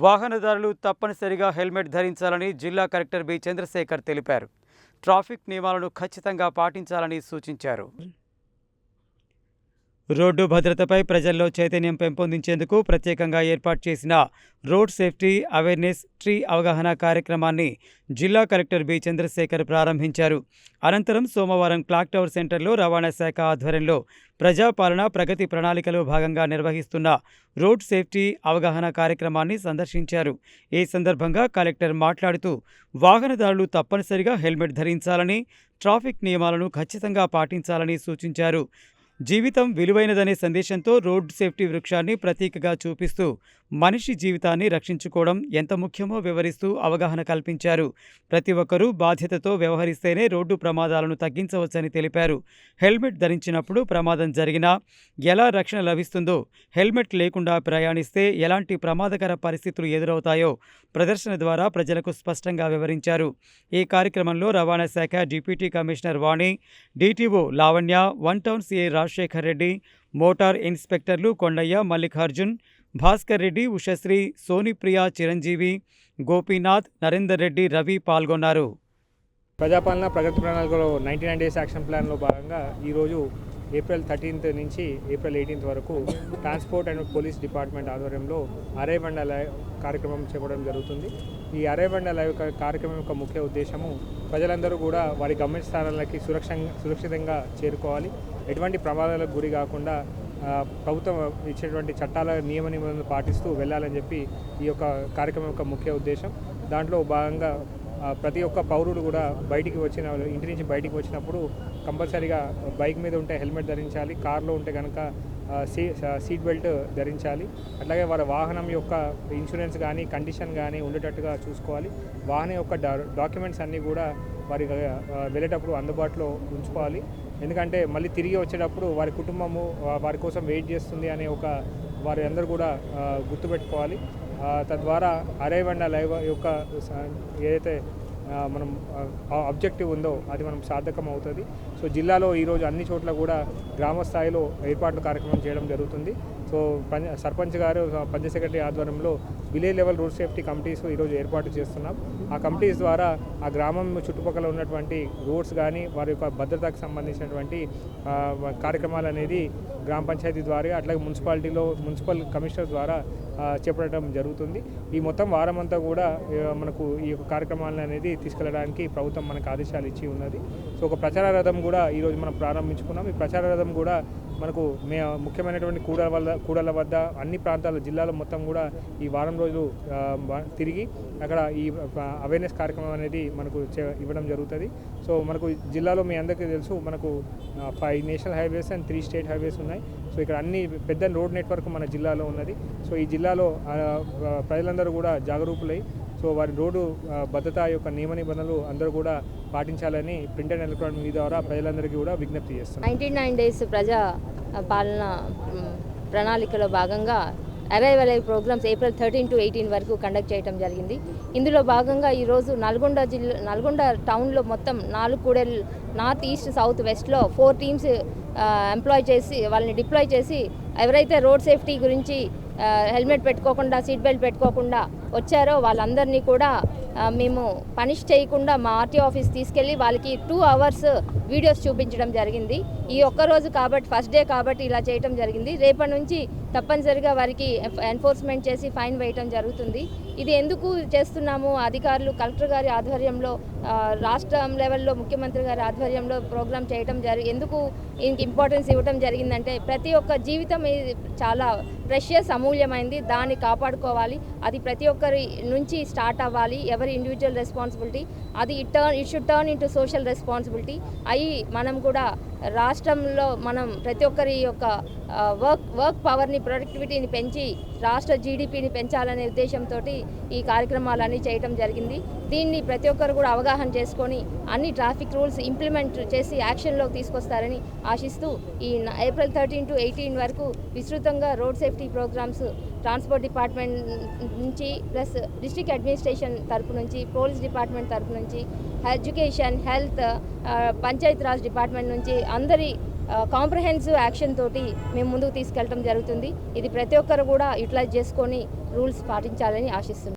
వాహనదారులు తప్పనిసరిగా హెల్మెట్ ధరించాలని జిల్లా కలెక్టర్ బి చంద్రశేఖర్ తెలిపారు. ట్రాఫిక్ నియమాలను ఖచ్చితంగా పాటించాలని సూచించారు. రోడ్డు భద్రతపై ప్రజల్లో చైతన్యం పెంపొందించేందుకు ప్రత్యేకంగా ఏర్పాటు చేసిన రోడ్ సేఫ్టీ అవేర్నెస్ ట్రీ అవగాహన కార్యక్రమాన్ని జిల్లా కలెక్టర్ బి చంద్రశేఖర్ ప్రారంభించారు. అనంతరం సోమవారం క్లాక్ టవర్ సెంటర్లో రవాణా శాఖ ఆధ్వర్యంలో ప్రజాపాలన ప్రగతి ప్రణాళికలో భాగంగా నిర్వహిస్తున్న రోడ్ సేఫ్టీ అవగాహన కార్యక్రమాన్ని సందర్శించారు. ఈ సందర్భంగా కలెక్టర్ మాట్లాడుతూ వాహనదారులు తప్పనిసరిగా హెల్మెట్ ధరించాలని, ట్రాఫిక్ నియమాలను ఖచ్చితంగా పాటించాలని సూచించారు. జీవితం విలువైనదనే సందేశంతో రోడ్ సేఫ్టీ వృక్షాన్ని ప్రతీకగా చూపిస్తూ మనిషి జీవితాన్ని రక్షించుకోవడం ఎంత ముఖ్యమో వివరిస్తూ అవగాహన కల్పించారు. ప్రతి ఒక్కరూ బాధ్యతతో వ్యవహరిస్తేనే రోడ్డు ప్రమాదాలను తగ్గించవచ్చని తెలిపారు. హెల్మెట్ ధరించినప్పుడు ప్రమాదం జరిగినా ఎలా రక్షణ లభిస్తుందో, హెల్మెట్ లేకుండా ప్రయాణిస్తే ఎలాంటి ప్రమాదకర పరిస్థితులు ఎదురవుతాయో ప్రదర్శన ద్వారా ప్రజలకు స్పష్టంగా వివరించారు. ఈ కార్యక్రమంలో రవాణా శాఖ deputy commissioner Vani, DTO Lavanya, one town CI Rajasekhar Reddy, motor ఇన్స్పెక్టర్లు కొండయ్య, మల్లికార్జున్, భాస్కర్ రెడ్డి, ఉషశ్రీ, సోనిప్రియ, చిరంజీవి, గోపీనాథ్, నరేందర్ రెడ్డి, రవి పాల్గొన్నారు. ప్రజాపాలన ప్రగతి ప్రణాళికలో 99 డేస్ యాక్షన్ ప్లాన్లో భాగంగా ఈరోజు ఏప్రిల్ 13th నుంచి ఏప్రిల్ 18th వరకు ట్రాన్స్పోర్ట్ అండ్ పోలీస్ డిపార్ట్మెంట్ ఆధ్వర్యంలో అరైవ్ అండ్ అలైవ్ కార్యక్రమం చేపట్టడం జరుగుతుంది. ఈ అరైవ్ అండ్ అలైవ్ కార్యక్రమం యొక్క ముఖ్య ఉద్దేశము ప్రజలందరూ కూడా వారి గమ్య స్థానాలకి సురక్షితంగా చేరుకోవాలి, ఎటువంటి ప్రమాదాలకు గురి కాకుండా ప్రభుత్వం ఇచ్చేటువంటి చట్టాల నియమ నిబంధనలు పాటిస్తూ వెళ్ళాలని చెప్పి ఈ యొక్క కార్యక్రమం యొక్క ముఖ్య ఉద్దేశం. దాంట్లో భాగంగా ప్రతి ఒక్క పౌరుడు కూడా ఇంటి నుంచి బయటికి వచ్చినప్పుడు కంపల్సరీగా బైక్ మీద ఉంటే హెల్మెట్ ధరించాలి, కార్లో ఉంటే కనుక సీట్ బెల్ట్ ధరించాలి. అట్లాగే వారి వాహనం యొక్క ఇన్సూరెన్స్ కానీ కండిషన్ కానీ ఉండేటట్టుగా చూసుకోవాలి. వాహనం యొక్క డాక్యుమెంట్స్ అన్నీ కూడా వారికి వెళ్ళేటప్పుడు అందుబాటులో ఉంచుకోవాలి. ఎందుకంటే మళ్ళీ తిరిగి వచ్చేటప్పుడు వారి కుటుంబము వారి కోసం వెయిట్ చేస్తుంది అనే వారి అందరూ కూడా గుర్తుపెట్టుకోవాలి. తద్వారా అరైవ్ అండ్ అలైవ్ యొక్క ఏదైతే మనం ఆబ్జెక్టివ్ ఉందో అది మనం సార్థకం అవుతుంది. సో జిల్లాలో ఈరోజు అన్ని చోట్ల కూడా గ్రామ స్థాయిలో ఏర్పాట్లు కార్యక్రమం చేయడం జరుగుతుంది. సో సర్పంచ్ గారు, పంచాయత్ సెక్రటరీ ఆధ్వర్యంలో village level road safety committees ఈరోజు ఏర్పాటు చేస్తున్నాం. ఆ కమిటీస్ ద్వారా ఆ గ్రామం చుట్టుపక్కల ఉన్నటువంటి రోడ్స్ కానీ వారి యొక్క భద్రతకు సంబంధించినటువంటి కార్యక్రమాలు అనేది గ్రామ పంచాయతీ ద్వారా అట్లాగే మున్సిపల్ కమిషనర్ ద్వారా చేపట్టడం జరుగుతుంది. ఈ మొత్తం వారం అంతా కూడా మనకు ఈ యొక్క కార్యక్రమాలను అనేది తీసుకెళ్ళడానికి ప్రభుత్వం మనకు ఆదేశాలు ఇచ్చి ఉన్నది. సో ఒక ప్రచార రథం కూడా ఈరోజు మనం ప్రారంభించుకున్నాం. ఈ ప్రచార రథం కూడా మనకు ముఖ్యమైనటువంటి కూడల వద్ద అన్ని ప్రాంతాల జిల్లాలో మొత్తం కూడా ఈ వారం రోజులు తిరిగి అక్కడ ఈ అవేర్నెస్ కార్యక్రమం అనేది మనకు ఇవ్వడం జరుగుతుంది. సో మనకు జిల్లాలో మీ అందరికీ తెలుసు, మనకు 5 national highways and 3 state highways ఉన్నాయి. సో ఇక్కడ అన్ని పెద్ద రోడ్ నెట్వర్క్ మన జిల్లాలో ఉన్నది. సో ఈ జిల్లాలో ప్రజలందరూ కూడా జాగరూకులై సో వారి రోడ్డు భద్రత యొక్క నియమ నిబంధనలు అందరూ కూడా పాటించాలని ప్రింట్ అండ్ ఎలక్ట్రానిక్ మీడియా ద్వారా ప్రజలందరికీ కూడా విజ్ఞప్తి చేస్తున్నారు. 99 డేస్ ప్రజా పాలన ప్రణాళికలో భాగంగా arrive alive programs April 13 to 18 వరకు కండక్ట్ చేయడం జరిగింది. ఇందులో భాగంగా ఈరోజు నల్గొండ టౌన్లో మొత్తం 4 కూడలు నార్త్, ఈస్ట్, సౌత్, వెస్ట్లో 4 టీమ్స్ వాళ్ళని డిప్లాయ్ చేసి ఎవరైతే రోడ్ సేఫ్టీ గురించి హెల్మెట్ పెట్టుకోకుండా, సీట్ బెల్ట్ పెట్టుకోకుండా వచ్చారో వాళ్ళందరినీ కూడా మేము పనిష్ చేయకుండా మా ఆర్టీఓ ఆఫీస్ తీసుకెళ్ళి వాళ్ళకి 2 hours వీడియోస్ చూపించడం జరిగింది. ఈ ఒక్కరోజు కాబట్టి, ఫస్ట్ డే కాబట్టి ఇలా చేయడం జరిగింది. రేపటి నుంచి తప్పనిసరిగా వారికి ఎన్ఫోర్స్మెంట్ చేసి ఫైన్ వేయటం జరుగుతుంది. ఇది ఎందుకు చేస్తున్నాము? అధికారులు కలెక్టర్ గారి ఆధ్వర్యంలో, రాష్ట్రం లెవెల్లో ముఖ్యమంత్రి గారి ఆధ్వర్యంలో ప్రోగ్రామ్ చేయడం ఎందుకు ఇంపార్టెన్స్ ఇవ్వడం జరిగిందంటే ప్రతి ఒక్క జీవితం చాలా ప్రెషియస్, అమూల్యమైంది. దాన్ని కాపాడుకోవాలి. అది ప్రతి ఒక్కరి నుంచి స్టార్ట్ అవ్వాలి. ఎవరి ఇండివిజువల్ రెస్పాన్సిబిలిటీ అది it should turn into social responsibility అయ్యి మనం కూడా రాష్ట్రంలో మనం ప్రతి ఒక్కరి యొక్క వర్క్ పవర్ని, ప్రొడక్టివిటీని పెంచి రాష్ట్ర జీడిపిని పెంచాలనే ఉద్దేశంతో ఈ కార్యక్రమాలన్నీ చేయడం జరిగింది. దీన్ని ప్రతి ఒక్కరు కూడా అవగాహన చేసుకొని అన్ని ట్రాఫిక్ రూల్స్ ఇంప్లిమెంట్ చేసి యాక్షన్లోకి తీసుకొస్తారని ఆశిస్తూ ఈ ఏప్రిల్ 13 to 18 వరకు విస్తృతంగా road safety programs transport department నుంచి ప్లస్ డిస్ట్రిక్ట్ అడ్మినిస్ట్రేషన్ తరపు నుంచి, పోలీస్ డిపార్ట్మెంట్ తరపు నుంచి, education, health, panchayat raj department నుంచి అందరి కాంప్రహెన్సివ్ యాక్షన్ తోటి మేము ముందుకు తీసుకెళ్ళడం జరుగుతుంది. ఇది ప్రతి ఒక్కరు కూడా యూటిలైజ్ చేసుకొని రూల్స్ పాటించాలని ఆశిస్తున్నాం.